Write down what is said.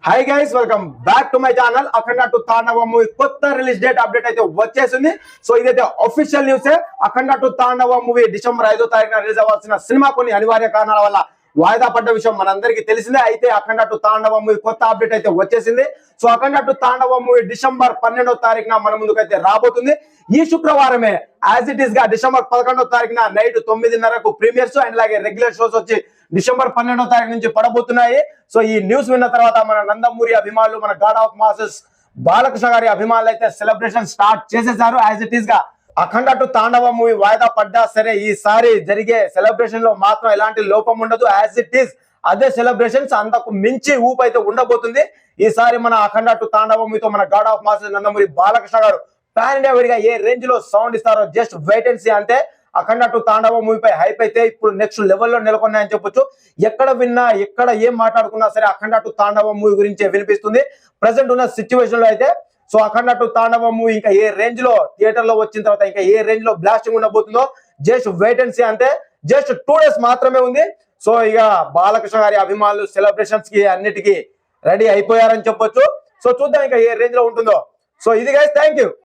Hi guys, welcome back to my channel. Akhanda 2 Tandava movie కొత్త release date update అయితే వచ్చేసింది. So ఇదైతే official news. అఖండ 2 తాండవ movie December 5వ తారీఖున రిలీజ్ అవ్వాల్సిన సినిమా కొన్ని అనివార్య కారణాల వల్ల వాయిదా పడ్డ విషయం మనందరికీ తెలిసిందే. అయితే అఖండ 2 తాండవ మూవీ కొత్త అప్డేట్ అయితే వచ్చేసింది. సో అఖండ 2 తాండవ మూవీ డిసెంబర్ 12వ తారీఖున మన ముందుకైతే రాబోతుంది. ఈ శుక్రవారమే యాజ్ ఇట్ ఈస్ గా డిసెంబర్ 11వ తారీఖున నైట్ 9:30కు ప్రీమియర్స్ అండ్ అలాగే రెగ్యులర్ షోస్ వచ్చి డిసెంబర్ 12వ తారీఖు నుంచి పడబోతున్నాయి. సో ఈ న్యూస్ విన్న తర్వాత మన నందమూరి అభిమానులు, మన గాడ్ ఆఫ్ మాసెస్ బాలకృష్ణ గారి అభిమానులు అయితే సెలబ్రేషన్ స్టార్ట్ చేసేసారు. యాజ్ ఇట్ ఈస్ గా అఖండ 2 తాండవ మూవీ వాయిదా పడ్డా సరే ఈసారి జరిగే సెలబ్రేషన్ లో మాత్రం ఎలాంటి లోపం ఉండదు. యాజ్ ఇట్ ఈస్ అదే సెలబ్రేషన్స్, అంతకు మించి ఊపు అయితే ఉండబోతుంది. ఈసారి మన అఖండ 2 తాండవ మూవీతో మన God of masses Nandamuri Balakrishna గారు పాన్ ఇండియా విడిగా ఏ రేంజ్ లో సౌండ్ ఇస్తారో జస్ట్ వెయిట్ అండ్ సీ. అంతే అఖండ 2 తాండవ మూవీపై హైప్ అయితే ఇప్పుడు నెక్స్ట్ లెవెల్లో నెలకొన్నాయని చెప్పొచ్చు. ఎక్కడ విన్నా, ఎక్కడ ఏం మాట్లాడుకున్నా సరే అఖండ 2 తాండవ మూవీ గురించే వినిపిస్తుంది ప్రెసెంట్ ఉన్న సిచ్యువేషన్ లో అయితే. సో అఖండ 2 తాండవ మూవీ ఇంకా ఏ రేంజ్ లో థియేటర్ లో వచ్చిన తర్వాత ఇంకా ఏ రేంజ్ లో బ్లాస్టింగ్ ఉండబోతుందో జస్ట్ వెయిట్ అండ్ సీ. అంతే జస్ట్ 2 days మాత్రమే ఉంది. సో ఇక బాలకృష్ణ గారి అభిమానులు సెలబ్రేషన్స్ కి అన్నిటికీ రెడీ అయిపోయారని చెప్పొచ్చు. సో చూద్దాం ఇంకా ఏ రేంజ్ లో ఉంటుందో. సో ఇది గైస్, థ్యాంక్ యూ.